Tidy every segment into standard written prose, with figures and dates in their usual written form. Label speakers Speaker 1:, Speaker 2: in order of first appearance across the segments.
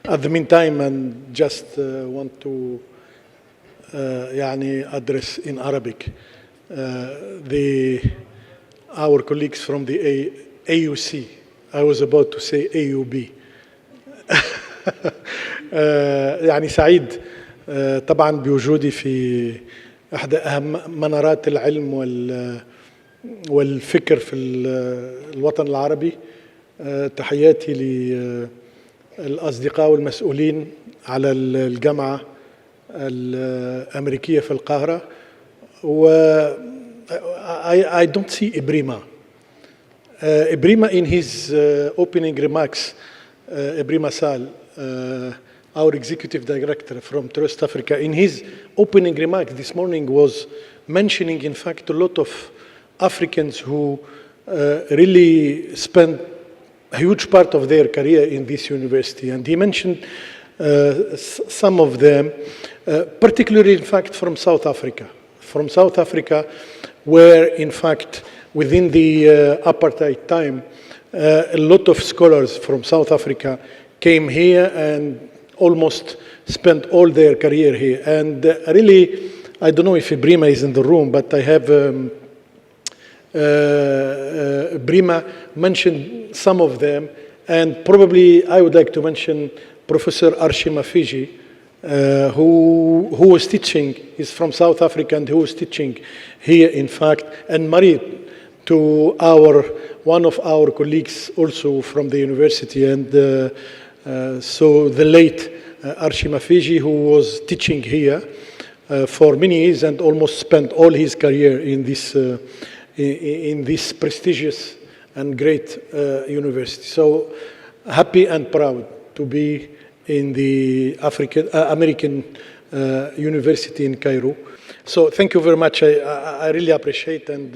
Speaker 1: At the meantime, and just want to address in Arabic our colleagues from the AUC. I was about to say AUB. يعني سعيد طبعا بوجودي في احدى اهم منارات العلم والفكر في الوطن العربي. تحياتي للأصدقاء والمسؤولين على الجامعة الأمريكية في القاهرة. I don't see Ibrima. Ibrima in his opening remarks, Ibrima Sal, our executive director from Trust Africa, in his opening remarks this morning was mentioning, in fact, a lot of Africans who really spent a huge part of their career in this university. And he mentioned some of them, particularly, in fact, from South Africa. From South Africa, where, in fact, within the apartheid time, a lot of scholars from South Africa came here and almost spent all their career here. And really, I don't know if Ibrima is in the room, but I have Ibrima mentioned some of them, and probably I would like to mention Professor Arshima Fiji, who was teaching, he's from South Africa, and who was teaching here, in fact, and married to one of our colleagues also from the university. And so the late Arshima Fiji, who was teaching here for many years and almost spent all his career in this prestigious and great university. So happy and proud to be in the American University in Cairo. So thank you very much. I really appreciate, and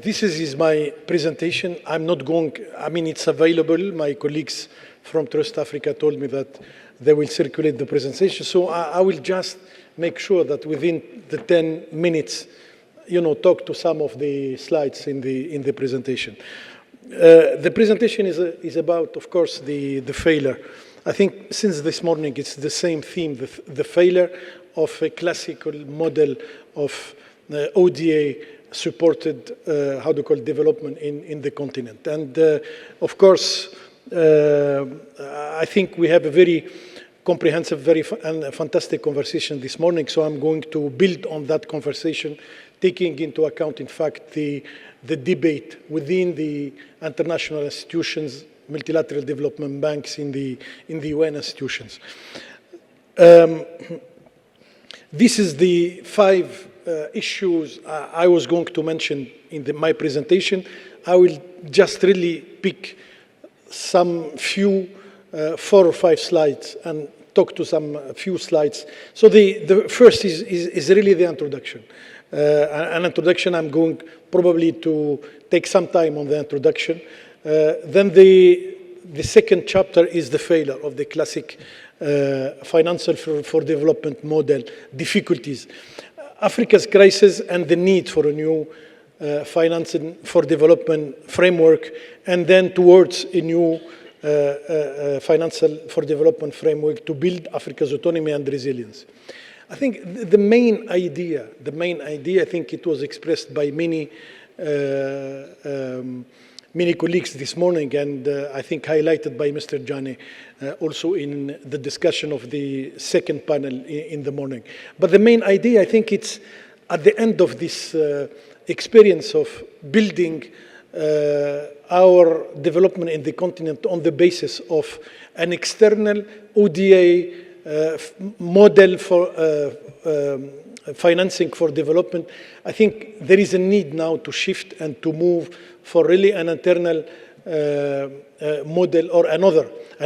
Speaker 1: this is my presentation. I'm not going, I mean, it's available. My colleagues from Trust Africa told me that they will circulate the presentation. So I will just make sure that within the 10 minutes, talk to some of the slides in the presentation. The presentation is about, of course, the failure. I think since this morning, it's the same theme, the failure of a classical model of ODA-supported, development in the continent. And of course, I think we have a very comprehensive, and fantastic conversation this morning. So I'm going to build on that conversation, taking into account, in fact, the debate within the international institutions, multilateral development banks, in the UN institutions. This is the 5 issues I was going to mention in my presentation. I will just really pick some few 4 or 5 slides and talk to some few slides. So the first is really the introduction. An introduction, I'm going probably to take some time on the introduction. Then the second chapter is the failure of the classic financial for development model, difficulties, Africa's crisis and the need for a new financing for development framework, and then towards a new financial for development framework to build Africa's autonomy and resilience. I think the main idea, I think it was expressed by many colleagues this morning, and I think highlighted by Mr. Jani also in the discussion of the second panel in the morning. But the main idea, I think it's at the end of this experience of building our development in the continent on the basis of an external ODA model for financing for development. I think there is a need now to shift and to move for really an internal model or an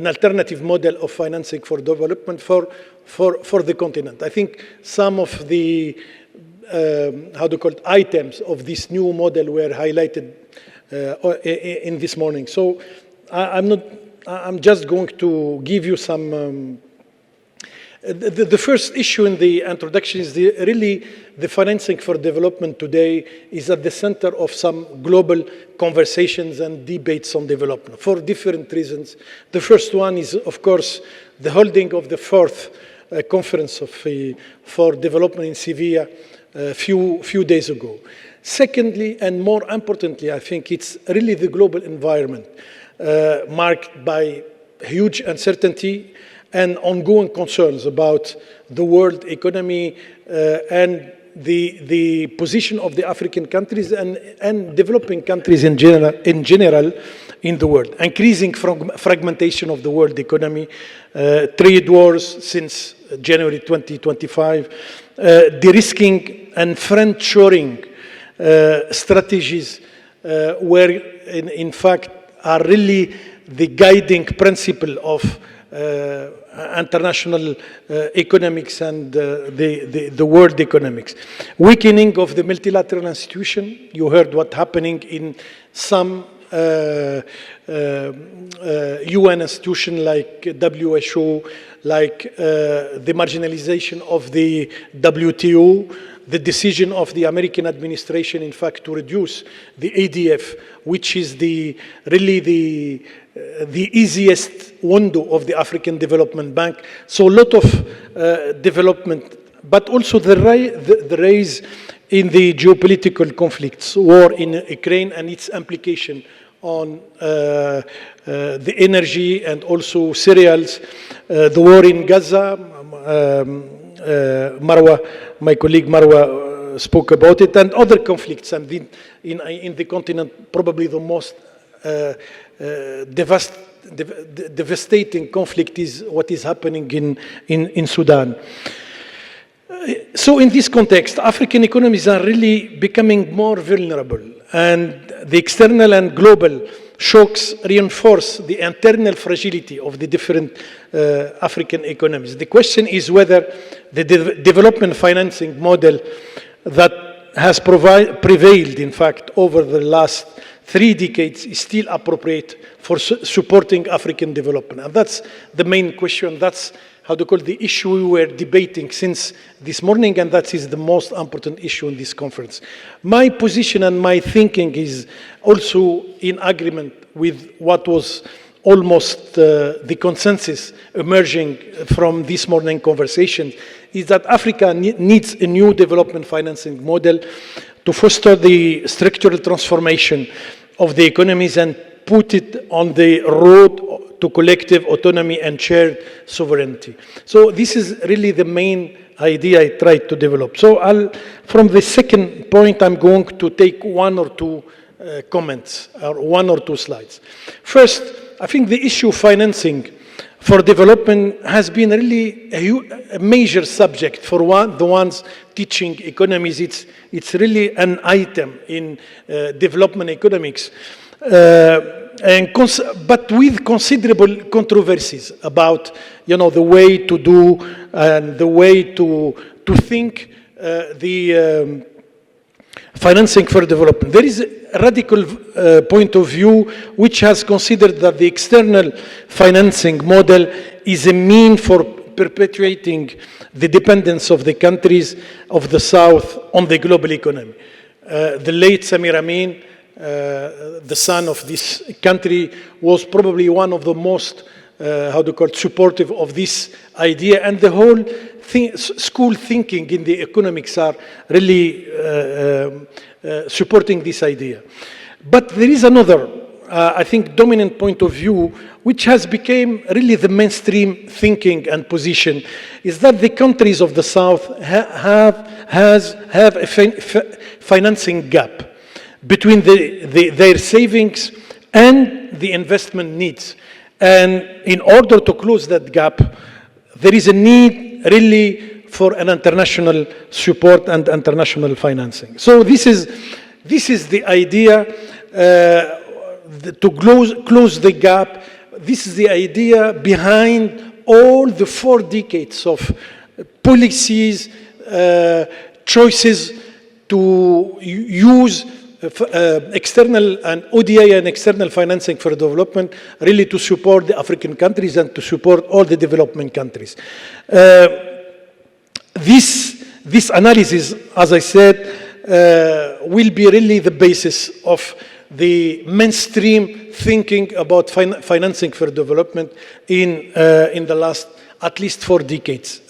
Speaker 1: alternative model of financing for development for the continent. I think some of the items of this new model were highlighted in this morning. So I'm just going to give you some The first issue in the introduction is really the financing for development today is at the center of some global conversations and debates on development for different reasons. The first one is, of course, the holding of the fourth conference for development in Sevilla a few days ago. Secondly, and more importantly, I think it's really the global environment marked by huge uncertainty and ongoing concerns about the world economy and the position of the African countries and developing countries in general in the world. Increasing fragmentation of the world economy, trade wars since January 2025, de-risking and friend-shoring strategies where in fact are really the guiding principle of international economics and the world economics. Weakening of the multilateral institution. You heard what's happening in some UN institution like WHO, like the marginalization of the WTO, the decision of the American administration, in fact, to reduce the ADF, which is really the easiest window of the African Development Bank. So a lot of development, but also the rise in the geopolitical conflicts, war in Ukraine and its implication on the energy and also cereals, the war in Gaza. Marwa, my colleague Marwa spoke about it, and other conflicts. And in the continent, probably the most devastating conflict is what is happening in Sudan. So in this context, African economies are really becoming more vulnerable, and the external and global shocks reinforce the internal fragility of the different African economies. The question is whether the development financing model that has prevailed, in fact, over the last 3 decades is still appropriate for supporting African development. And that's the main question. That's the issue we were debating since this morning, and that is the most important issue in this conference. My position and my thinking is also in agreement with what was almost the consensus emerging from this morning conversation, is that Africa needs a new development financing model to foster the structural transformation of the economies and put it on the road to collective autonomy and shared sovereignty. So this is really the main idea I tried to develop. So from the second point, I'm going to take 1 or 2 comments, or 1 or 2 slides. First, I think the issue of financing for development has been really a major subject for the ones teaching economies. It's really an item in development economics. But with considerable controversies about, the way to do and the way to think the financing for development. There is a radical point of view which has considered that the external financing model is a mean for perpetuating the dependence of the countries of the South on the global economy. The late Samir Amin, the son of this country, was probably one of the most supportive of this idea, and the whole school thinking in the economics are really supporting this idea. But there is another, I think, dominant point of view, which has become really the mainstream thinking and position, is that the countries of the South have a financing gap between their savings and the investment needs. And in order to close that gap, there is a need really for an international support and international financing. So this is the idea to close the gap. This is the idea behind all the 4 decades of policies, choices to use external and ODA and external financing for development, really to support the African countries and to support all the development countries. This analysis, as I said, will be really the basis of the mainstream thinking about financing for development in the last at least 4 decades.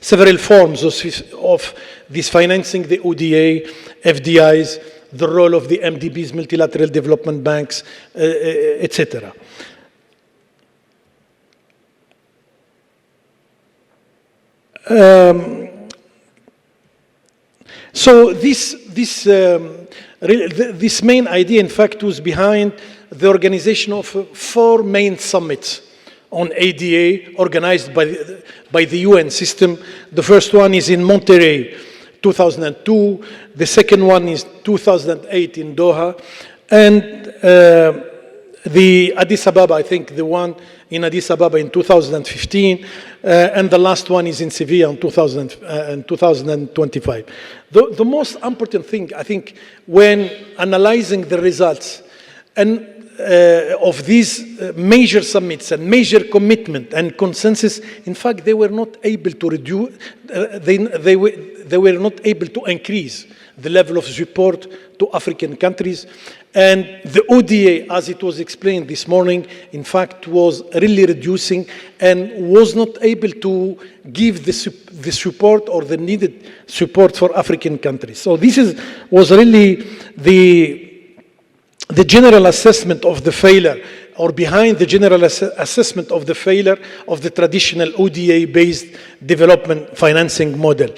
Speaker 1: Several forms of this financing, the ODA, FDIs, the role of the MDBs, multilateral development banks, etc. So this main idea, in fact, was behind the organization of 4 main summits on ADA organized by the UN system. The first one is in Monterrey, 2002. The second one is 2008 in Doha. And the Addis Ababa, I think the one in Addis Ababa in 2015. And the last one is in Sevilla in 2025. The most important thing, I think, when analyzing the results and of these major summits and major commitment and consensus, in fact, they were not able to reduce, they were not able to increase the level of support to African countries. And the ODA, as it was explained this morning, in fact, was really reducing and was not able to give the support or the needed support for African countries. So this was really the general assessment of the failure, or behind the general assessment of the failure of the traditional ODA-based development financing model.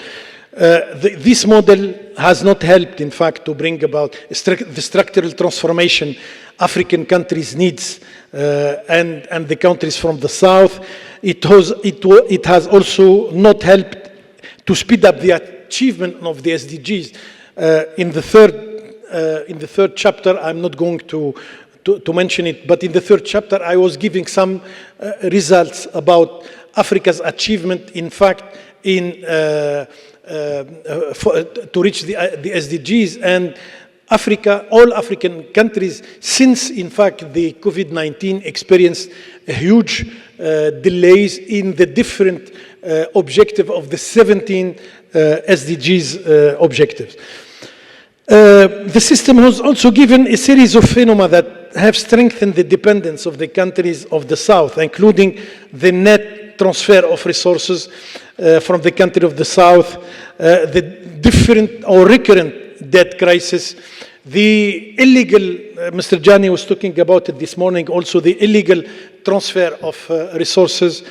Speaker 1: This model has not helped, in fact, to bring about the structural transformation African countries needs and the countries from the south. It has also not helped to speed up the achievement of the SDGs. In the third chapter, I'm not going to mention it, but in the third chapter, I was giving some results about Africa's achievement, in fact, to reach the SDGs, and all African countries, since in fact the COVID-19 experienced huge delays in the different objective of the 17 SDGs objectives. The system has also given a series of phenomena that have strengthened the dependence of the countries of the South, including the net transfer of resources from the country of the South, the different or recurrent debt crisis, the illegal, Mr. Jani was talking about it this morning, also the illegal transfer of resources,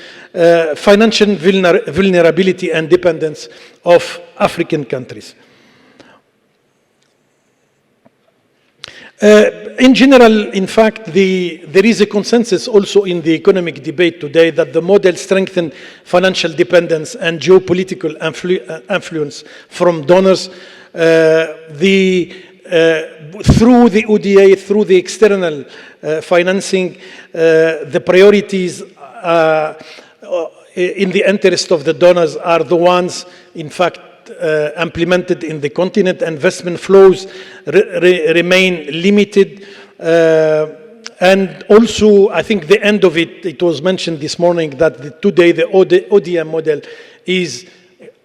Speaker 1: financial vulnerability and dependence of African countries. In general, in fact, there is a consensus also in the economic debate today that the model strengthens financial dependence and geopolitical influence from donors. Through the ODA, through the external financing, the priorities in the interest of the donors are the ones, in fact, implemented in the continent. Investment flows remain limited. And also, I think the end of it was mentioned this morning that today the ODM model is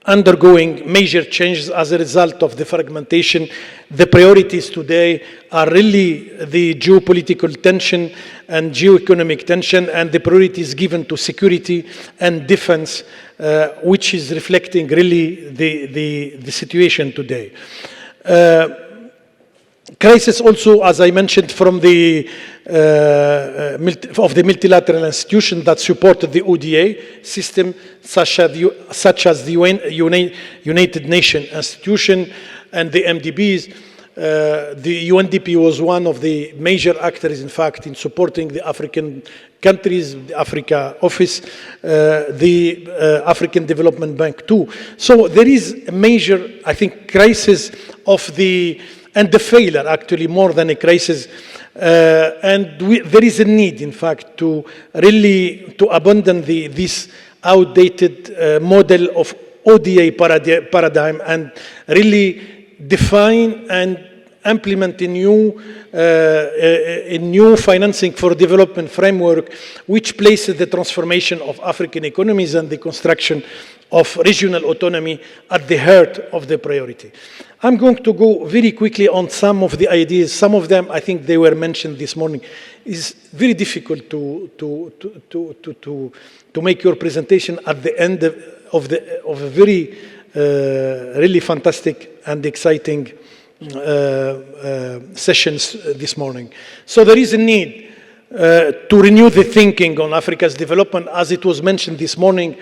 Speaker 1: undergoing major changes as a result of the fragmentation. The priorities today are really the geopolitical tension and geoeconomic tension, and the priorities given to security and defense, which is reflecting really the situation today. Crisis also, as I mentioned, from the multilateral institutions that supported the ODA system, such as the United Nations institution and the MDBs. The UNDP was one of the major actors, in fact, in supporting the African countries, the Africa Office, the African Development Bank too. So there is a major, I think, crisis of the failure, actually, more than a crisis. There is a need, in fact, to really abandon this outdated model of ODA paradigm and really define and implement a new financing for development framework, which places the transformation of African economies and the construction of regional autonomy at the heart of the priority. I'm going to go very quickly on some of the ideas. Some of them, I think they were mentioned this morning. It's very difficult to make your presentation at the end of a very really fantastic and exciting sessions this morning. So there is a need to renew the thinking on Africa's development, as it was mentioned this morning.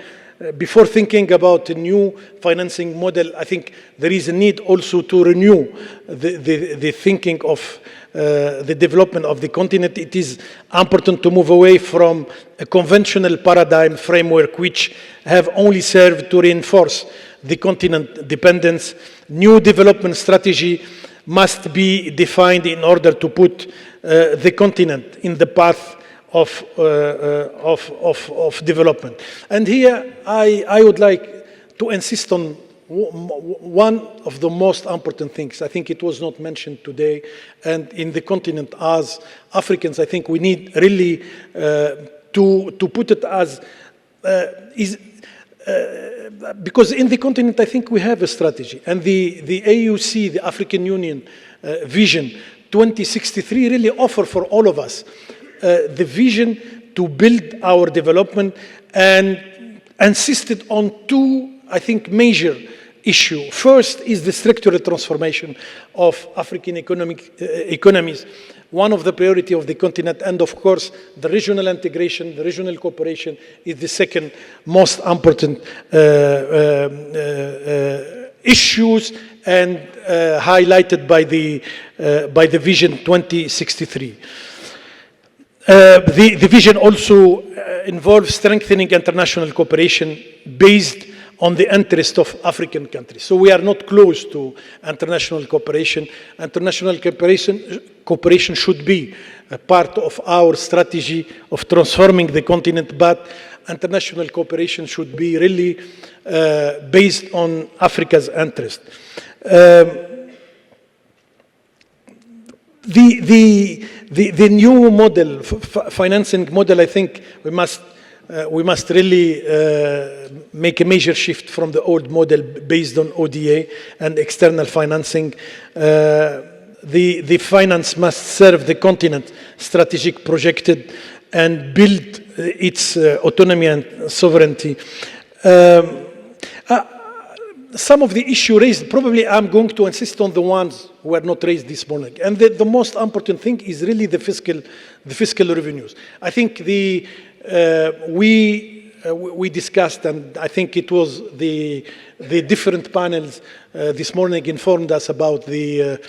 Speaker 1: Before thinking about a new financing model, I think there is a need also to renew the thinking of the development of the continent. It is important to move away from a conventional paradigm framework which have only served to reinforce the continent dependence. New development strategy must be defined in order to put the continent in the path of development. And here I would like to insist on one of the most important things. I think it was not mentioned today, and in the continent as Africans, I think we need really to put it as because in the continent I think we have a strategy, and the AUC, the African Union Vision 2063 really offer for all of us the vision to build our development, and insisted on two, I think, major issues. First is the structural transformation of African economies, one of the priority of the continent, and of course the regional integration, the regional cooperation is the second most important issues, and highlighted by the Vision 2063. The vision also involves strengthening international cooperation based on the interest of African countries. So we are not close to international cooperation. International cooperation should be a part of our strategy of transforming the continent, but international cooperation should be really based on Africa's interest. The new model, financing model, I think we must really make a major shift from the old model based on ODA and external financing. The finance must serve the continent strategic projected and build its autonomy and sovereignty. Some of the issues raised, probably I'm going to insist on the ones who were not raised this morning. And the most important thing is really the fiscal revenues. I think we discussed, and I think it was the different panels this morning informed us about the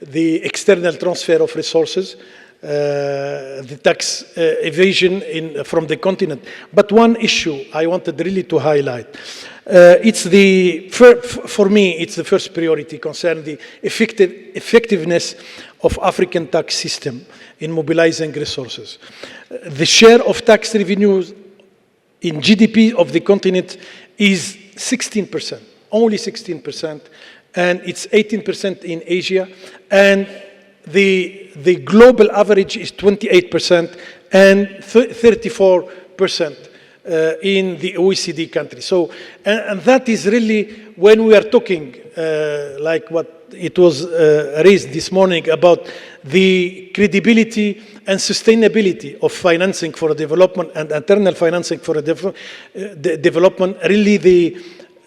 Speaker 1: the external transfer of resources, the tax evasion from the continent. But one issue I wanted really to highlight, for me, it's the first priority concerning the effectiveness of African tax system in mobilizing resources. The share of tax revenues in GDP of the continent is 16%, only 16%, and it's 18% in Asia, and the global average is 28% and 34% in the OECD countries. So, and that is really, when we are talking, like what it was raised this morning about the credibility and sustainability of financing for development and internal financing for development, really the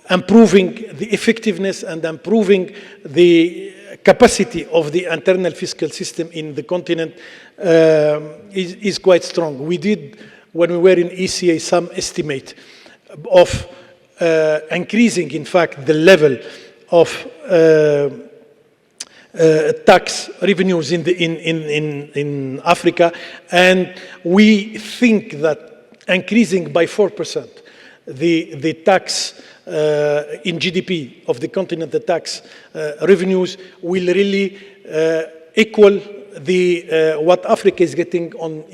Speaker 1: improving the effectiveness and improving the capacity of the internal fiscal system in the continent is quite strong. We did, when we were in ECA, some estimate of increasing, in fact, the level of tax revenues in Africa, and we think that increasing by 4% the tax in GDP of the continent, the tax revenues will really equal the what Africa is getting on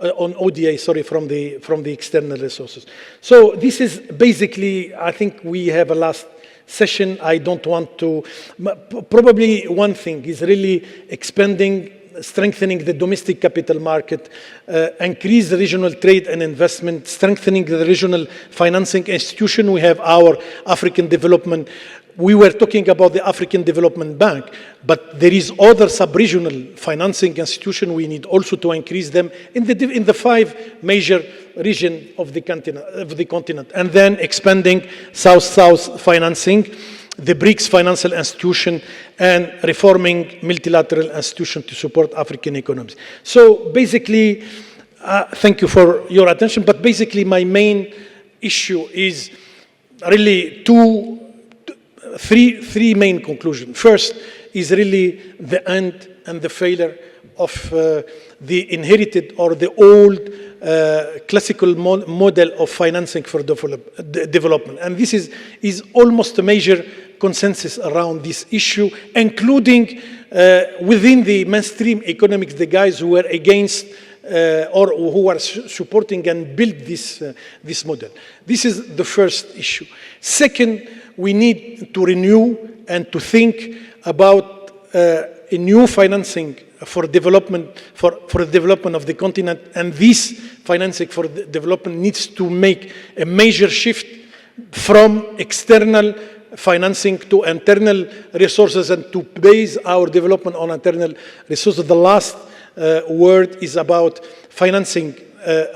Speaker 1: ODA, sorry, from the external resources. So this is basically, I think we have a last session. I don't want to, probably one thing is really expanding, strengthening the domestic capital market, increase the regional trade and investment, strengthening the regional financing institution. We have our African development. We were talking about the African Development Bank, but there is other sub-regional financing institution. We need also to increase them in the 5 major regions of the continent, and then expanding South-South financing, the BRICS financial institution, and reforming multilateral institutions to support African economies. So basically, thank you for your attention, but basically my main issue is really three main conclusions. First is really the end and the failure of the inherited or the old classical model of financing for development. And this is almost a major consensus around this issue, including within the mainstream economics, the guys who were against or who are supporting and build this model. This is the first issue. Second, we need to renew and to think about a new financing for development, for the development of the continent, and this financing for development needs to make a major shift from external financing to internal resources and to base our development on internal resources. The last word is about financing.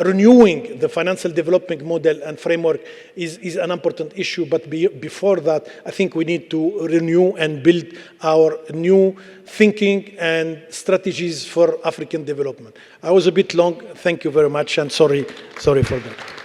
Speaker 1: Renewing the financial development model and framework is an important issue, but before that, I think we need to renew and build our new thinking and strategies for African development. I was a bit long. Thank you very much, and sorry for that.